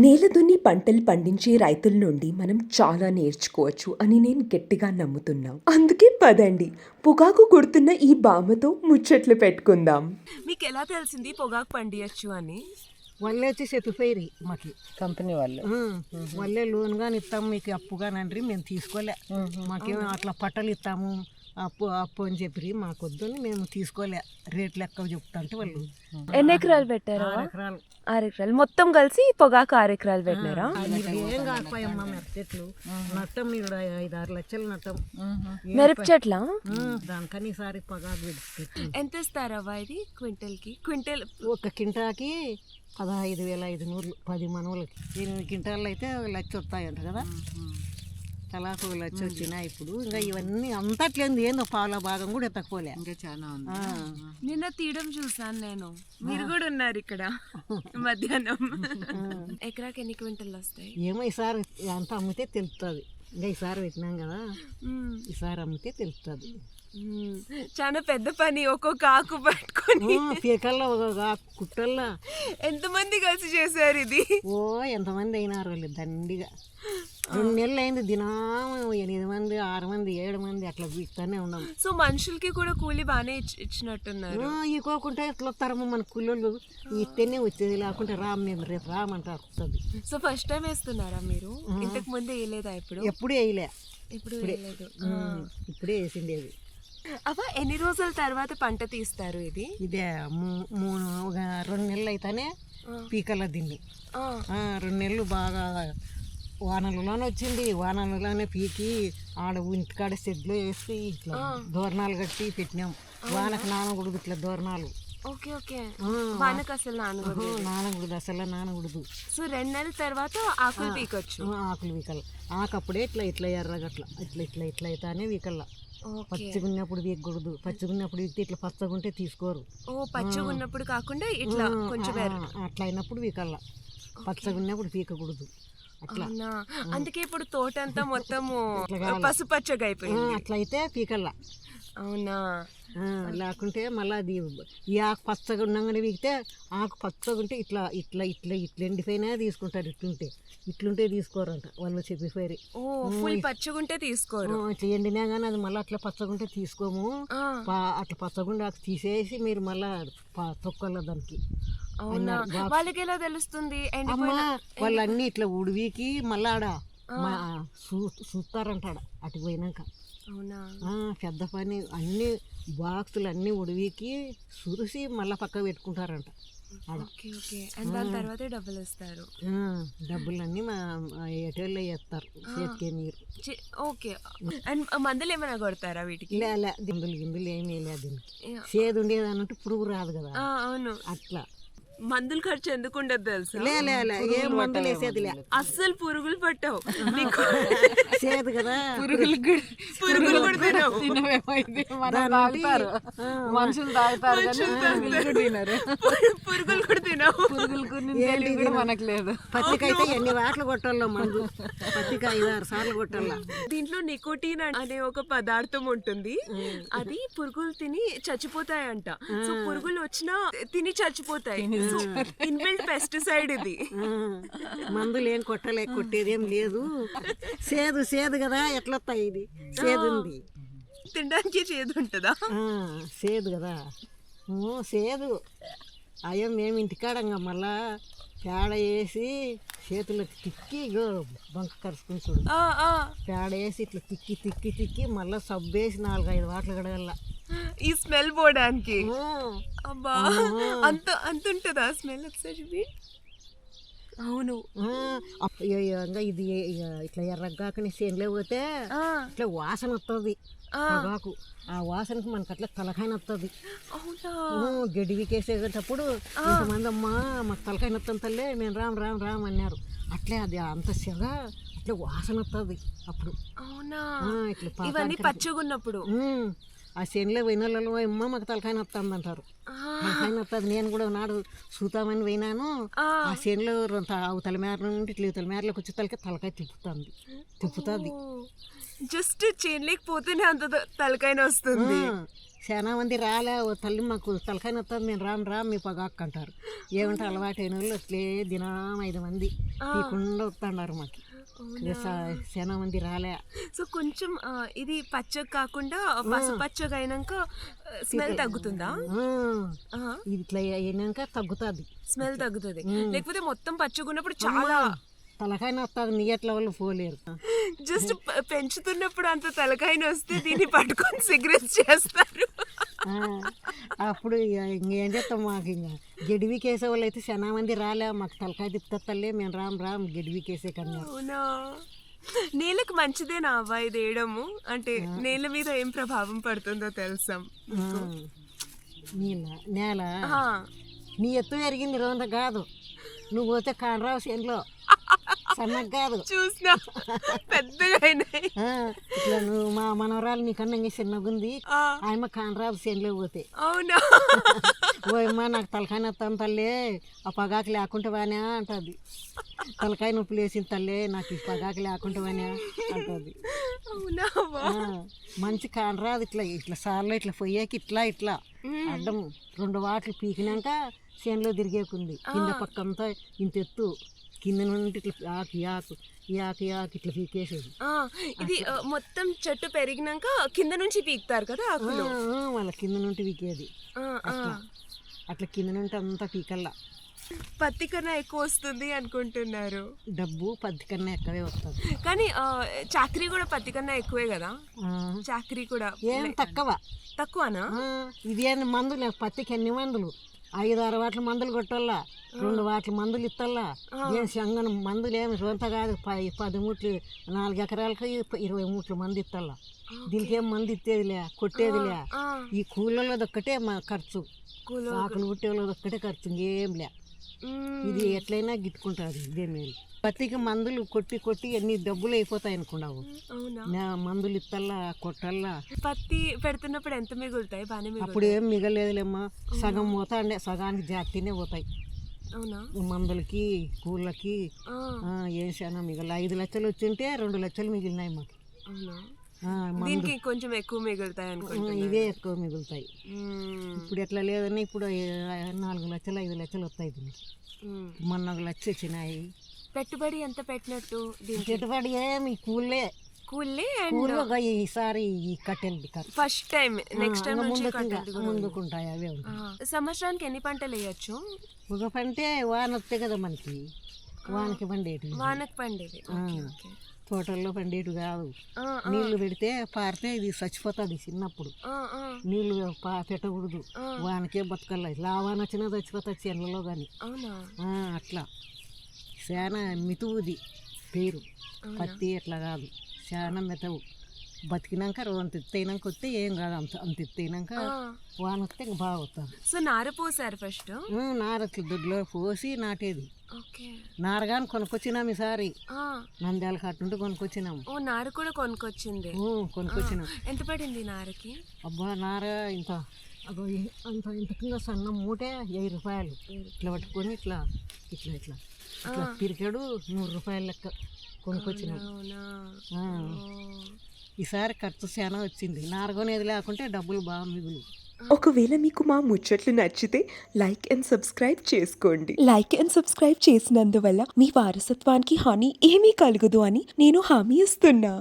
నేల దున్ని పంటలు పండించే రైతుల నుండి మనం చాలా నేర్చుకోవచ్చు అని నేను గట్టిగా నమ్ముతున్నా. అందుకే పదండి పొగాకు కొడుతున్న ఈ బామ్మతో ముచ్చట్లు పెట్టుకుందాం. మీకెలా తెలిసింది పొగాకు పండియచ్చు అని? వాళ్ళే వచ్చి చెప్పిపోయి మాకు కంపెనీ వాళ్ళు. వాళ్ళే లోన్ గాని ఇస్తాము మీకు అప్పుగా నండ్రి మేము తీసుకోలే, మాకేమో అట్లా పట్టలు ఇస్తాము అప్పు అప్పు అని చెప్పి మాకొద్దని మేము తీసుకోలే, రేట్లు ఎక్కువ చెప్తాంటే వాళ్ళు. ఎన్ని ఎకరాలు పెట్టారా? 6 ఎకరాలు 6 ఎకరాలు మొత్తం కలిసి పొగాకు 6 ఎకరాలు పెట్టినారా? ఏం కాకపోయమ్మా మిరప చెట్లు నట్టం, ఇక్కడ 5-6 లక్షలు నట్టం. మిరప చెట్ల దానికని ఈసారి పొగాకు పెట్టి ఎంత ఇస్తారవ్వా ఇది క్వింటల్ కి? క్వింటల్ ఒక కింటాకి 15,500, 10 మనవులకి. 8 కింటాలు అయితే 1 లక్ష వస్తాయంట కదా, తలాకు 1 లక్ష వచ్చినాయి. ఇప్పుడు ఇంకా ఇవన్నీ అంతట్లేదు, ఏందో పాల భాగం కూడా ఎత్తకపోలే, ఇంకా చాలా ఉంది. నిన్న తీయడం చూసాను నేను, మీరు కూడా ఉన్నారు ఇక్కడ మధ్యాహ్నం. ఎకరాకి ఎన్ని క్వింటల్ వస్తాయి? ఏమో ఈసారి అంత అమ్మితే తెలుస్తుంది. ఇంకా ఈసారి పెట్టినాం కదా, ఈసారి అమ్మితే తెలుస్తుంది. చాలా పెద్ద పని, ఒక్కొక్క ఆకు పట్టుకొని పీకల్లో కుట్టల్లో ఎంతమంది కలిసి చేశారు ఇది? ఓ ఎంతమంది అయినారు వాళ్ళు దండిగా. 2 నెలలు అయింది, దినాము 8 మంది 6 మంది 7 మంది అట్లా వీక్తానే ఉన్నాం. సో మనుషులకి కూడా కూలి బాగానే ఇచ్చినట్టున్నారు. ఇకోకుంటే ఎట్లా వస్తారమ్మా మన కూలోళ్ళు, ఇట్టనే వచ్చేది, లేకుంటే రామ్ మేము రేపు రామంటారు వస్తుంది. సో ఫస్ట్ టైం వేస్తున్నారా మీరు? ఇంతకు ముందే వేయలేదా? ఎప్పుడు వేయలే, ఇప్పుడు వేయలేదు. ఇప్పుడే వేసిండేది. అవ్వ ఎన్ని రోజుల తర్వాత పంట తీస్తారు ఇది? ఇదే 2 నెలలు అయితేనే పీకల దీన్ని. 2 నెలలు బాగా వానలలోనే వచ్చింది, వానలలోనే పీకి ఆడ ఇంటికాడ షెడ్లో వేసి ఇట్లా దోరణాలు కట్టి పెట్టినాం. వానకు నానకూడదు ఇట్లా దోరణాలు. ఓకే ఓకే, వానకు అసలు నానకూడదు, అసలు నానకూడదు. సో 2 నెలల తర్వాత ఆకులు పీకొచ్చు. ఆకులు వీకల్ల, ఆకప్పుడే ఇట్లా ఇట్లా ఎర్రగట్ల ఇట్లా ఇట్లా ఇట్లా అయితేనే వీకల్లా. పచ్చిగున్నప్పుడు వీకకూడదు, పచ్చిగున్నప్పుడు వీకితే ఇట్లా పచ్చగుంటే తీసుకోరు. ఓ పచ్చిగా ఉన్నప్పుడు కాకుండా ఇట్లా కొంచెం అట్లా అయినప్పుడు వీకల్లా, పచ్చగున్నప్పుడు పీకకూడదు అట్లా. అందుకే ఇప్పుడు తోట అంతా మొత్తము పసుపచ్చగా అయిపోయింది. అట్లా అయితే పీకల్లా. అవునా? లేకుంటే మళ్ళీ అది ఈ ఆకు పచ్చగా ఉండగానే వీకితే, ఆకు పచ్చగా ఉంటే ఇట్లా ఇట్లా ఇట్లా ఇట్లా ఎండిపోయినా తీసుకుంటారు. ఇట్లుంటే తీసుకోరంట వాళ్ళు చెప్పిపోయి. ఓ ఫుల్ పచ్చగుంటే తీసుకోరు. ఇట్లా ఎండినా కానీ అది మళ్ళీ అట్లా పచ్చగుంటే తీసుకోము. అట్లా పచ్చగుండి ఆకు తీసేసి మీరు మళ్ళా తొక్కల దానికి. వాళ్ళకి ఎలా తెలుస్తుంది? వాళ్ళు అన్ని ఇట్లా ఉడివికి మళ్ళా ఆడ చూస్తారంట అటు పోయినాక. అవునా? పెద్ద పని, అన్ని బాక్సులు అన్ని ఉడివికి సురిసి మళ్ళీ పక్క పెట్టుకుంటారంట. దాని తర్వాత డబ్బులు ఇస్తారు. డబ్బులన్నీ మా ఏటోళ్ళే చేస్తారు, చేతికే నీరు. ఓకే. అండ్ మందులు ఏమైనా కొడతారా వీటికి? లే గిందులు ఏమీ లేదు దీనికి. చేదు ఉండేది అన్నట్టు పురుగు రాదు కదా. అవును. అట్లా మందులు ఖర్చు ఎందుకు ఉండదు తెలుసా? ఏం మందులు వేసేది లే, అస్సలు పురుగులు పట్టవు. చేదు కదా, పురుగులు కూడా తినవు. మనుషులు తాగుతారు, పురుగులు కూడా తినవు. పురుగులు మనకు లేదు. పత్తికైతే ఎన్ని వాటలు కొట్టాలో మందు, పత్తికి 5-6 సార్లు కొట్టాల. దీంట్లో నికోటిన్ అనే ఒక పదార్థం ఉంటుంది, అది పురుగులు తిని చచ్చిపోతాయంట. సో పురుగులు వచ్చినా తిని చచ్చిపోతాయి. ఇన్బిల్ట్ పెస్టిసైడ్ ఇది. మందులు ఏం కొట్టేది ఏం లేదు. చేదు కదా, ఎట్లా వస్తాయి? ఇది చేదు ఉంది, తినడానికి చేదు ఉంటుందా? చేదు కదా, చేదు. అయ్యో మేము ఇంటికాడంగా మళ్ళా పేడ వేసి చేతులకు తిక్కి బంక కరుచుకుని చూడు, పేడ వేసి ఇట్లా తిక్కి మళ్ళీ సబ్బేసి 4-5 వాటలు కడగల్లా ఈ స్మెల్ పోవడానికి. అబ్బా, అంత ఉంటుందా స్మెల్? ఒకసారి. అవును. ఇది ఇట్లా ఎర్రగాకని చేనులో పోతే ఇట్లా వాసన వస్తుంది పొగాకు. ఆ వాసనకి మనకు అట్లా తలకాయ వస్తుంది. గడ్డి వీకేసేటప్పుడు ఇంతమంది అమ్మా మాకు తలకాయ వస్తుంది తల్లే, మేము రామ్ అన్నారు. అట్లే అది అంత సెగ అట్లా వాసన వస్తుంది అప్పుడు. అవునా? ఇట్లా ఇవన్నీ పచ్చగా ఉన్నప్పుడు ఆ చేనులో పోయిన వాళ్ళు అమ్మ మాకు తలకాయ వస్తుంది అంటారు. తలకాయ వస్తుంది. నేను కూడా నాడు చూతామని పోయినాను. ఆ చేనులో అవతల మేర నుండి ఇట్లా ఇవతల మేరలోకి వచ్చి తలకాయ తిప్పుతుంది. జస్ట్ చేను లేకపోతేనే అంత తలకాయ వస్తుంది. చాలా మంది రాలే ఓ తల్లి మాకు తలకాయ వస్తుంది మేము రామ్ మీ పొగాకు అంటారు. ఏమంటే అలవాటైన వాళ్ళు అట్లే దినం 5 మంది తీయకుండా వస్తున్నారు మాకు. చాలా మంది రాలే. సో కొంచెం ఇది పచ్చగా కాకుండా పసుపచ్చగా అయినాక స్మెల్ తగ్గుతుందా? ఇది ఇట్లా అయినాక తగ్గుతుంది, స్మెల్ తగ్గుతుంది. లేకపోతే మొత్తం పచ్చగా ఉన్నప్పుడు చాలా తలకాయ వస్తుంది. నీ ఎట్లా వాళ్ళు పోలేరు. జస్ట్ పెంచుతున్నప్పుడు అంత తలకాయన వస్తే దీన్ని పట్టుకొని సిగరెట్స్ చేస్తారు. అప్పుడు ఇంకేం చేస్తాం, మాకు ఇంకా గెడివికేసే వాళ్ళు అయితే చాలా మంది రాలే. మాకు తలకాయ తిప్పుతలే, మేము రామ్ గెడివికేసే కన్నా. అవునా? నేలకు మంచిదేనా అవ్వ ఇది వేయడము? అంటే నేల మీద ఏం ప్రభావం పడుతుందో తెలుసా? నేల నీ ఎత్తు పెరిగింది రోజు కాదు, నువ్వు పోతే కానరావు చేనులో సన్నగా కాదు చూసినా పెద్దగా అయినాయి. ఇట్లా నువ్వు మా మనవరాలు నీకన్నా ఇంకా చిన్నగా ఉంది, ఆయమ్మ కానరావు చేనులో పోతే. అవునా? ఓయమ్మ నాకు తలకాయ నొత్తాను తల్లే, ఆ పగాకు లేకుంటే వానే అంటుంది. తలకాయ నొప్పి లేచిన తల్లే నాకు ఈ పగాకు లేకుంటే వానే అంటుంది. అవునా? మంచి కానరాదు. ఇట్లా సార్లు ఇట్లా పొయ్యాకి ఇట్లా అడ్డం 2 వాట్లు పీకినాక చేనులో తిరిగేకుంది. కింద పక్కంతా ఇంత ఎత్తు, కింద నుండి ఇట్లా ఆకు ఇట్లా పీకేసేది. ఇది మొత్తం చెట్టు పెరిగినాక కింద నుంచి పీకుతారు కదా ఆకులు? వాళ్ళ కింద నుండి పీకేది. అట్లా కింద నుండి అంతా పీకల్లా. పత్తి కన్నా ఎక్కువ వస్తుంది అనుకుంటున్నారు. డబ్బు పత్తి కన్నా ఎక్కువే వస్తుంది, కానీ చాకరీ కూడా పత్తి కన్నా ఎక్కువే కదా? చాకరీ కూడా ఏం తక్కువనా? ఇది ఏంది మందులు, పత్తికి ఎన్ని మందులు? 5-6 వాట్ల మందులు కొట్టాలా, 2 వాట్ల మందులు ఇత్తల్లా. ఏం సంగన మందులు ఏమి సొంత కాదు. 10 మూట్లు 4 ఎకరాలకు 20 మూట్ల మందు ఇత్తల్లా. దీనికి ఏం మందు ఇచ్చేదిలే, కొట్టేదిలే. ఈ కూలలోది ఒక్కటే మా ఖర్చు, ఆకులు కుట్టేది ఒక్కటే ఖర్చు, ఇంకేం లే. ఇది ఎట్లయినా గిట్టుకుంటుంది. ఇదే మేలు. పత్తికి మందులు కొట్టి ఎన్ని డబ్బులు అయిపోతాయి అనుకున్నావు. మందులు ఇత్తల్లా, కొట్టల్లా. పత్తి పెడుతున్నప్పుడు ఎంత మిగులుతాయి? బాగానే అప్పుడు ఏం మిగలేదులేమ్మా, సగం పోతా అండే, సగానికి జాగ్రత్తనే పోతాయి. అవునా? మందులకి కూళ్ళకి ఏం చాలా మిగల. 5 లక్షలు వచ్చింటే 2 లక్షలు మిగిలినాయి మాకు. దీనికి కొంచెం ఎక్కువ మిగులుతాయి అనుకుంటా. ఇవే ఎక్కువ మిగులుతాయి. ఇప్పుడు ఎట్లా లేదని ఇప్పుడు 4 లక్షలు 5 లక్షలు వస్తాయి దీనికి. మొన్న 1 లక్ష వచ్చినాయి. పెట్టుబడి ఎంత పెట్టినట్టు? పెట్టుబడి ఏమి కూలే ఈసారి ఈ కట్టెలు ఫస్ట్ టైం. నెక్స్ట్ టైం ముందుకుంటాయి. అవే సంవత్సరానికి ఎన్ని పంటలు వేయచ్చు? ఒక పంటే వాన వస్తే కదా మనకి, వానకి పండేది. తోటల్లో పండేటు కాదు. నీళ్లు పెడితే పారితే ఇది చచ్చిపోతుంది. చిన్నప్పుడు నీళ్లు పెట్టకూడదు, వానకే బతకల్లా. లావాన వచ్చినా చచ్చిపోతుంది చెర్లలో కానీ. అట్లా చాలా మితువుది పేరు. పత్తి ఎట్లా కాదు, చాలా మెతవు. బతికినాక అంత ఎత్తైనాక వస్తే ఏం కాదు, అంత ఎత్తైనాక వాన వస్తే ఇంకా బాగా వస్తుంది. సో నార పోసారు ఫస్ట్? నార అట్లా దొడ్లో పోసి నాటేది. నారగాని కొనుక్కొచ్చినాం ఈసారి, నంద్యాల కట్టుంటే కొనుక్కొచ్చినాం. నార కూడా కొనుక్కొచ్చినాం. ఎంత పడింది నారకి? అబ్బా నార ఇంత ఇంత కింద సన్న మూటే 1000 రూపాయలు. ఇట్లా పట్టుకొని ఇట్లా పిరికాడు 100 రూపాయల లెక్క కొనుక్కొచ్చినాం. ఈసారి ఖర్చు చాలా వచ్చింది. నారగొనేది లేకుంటే డబ్బులు బాగా మిగులు. ఒకవేళ మీకు మా ముచ్చట్లు నచ్చితే లైక్ అండ్ సబ్స్క్రైబ్ చేసుకోండి. లైక్ అండ్ సబ్స్క్రైబ్ చేసినందువల్ల మీ వారసత్వానికి హాని ఏమీ కలగదు అని నేను హామీ ఇస్తున్నా.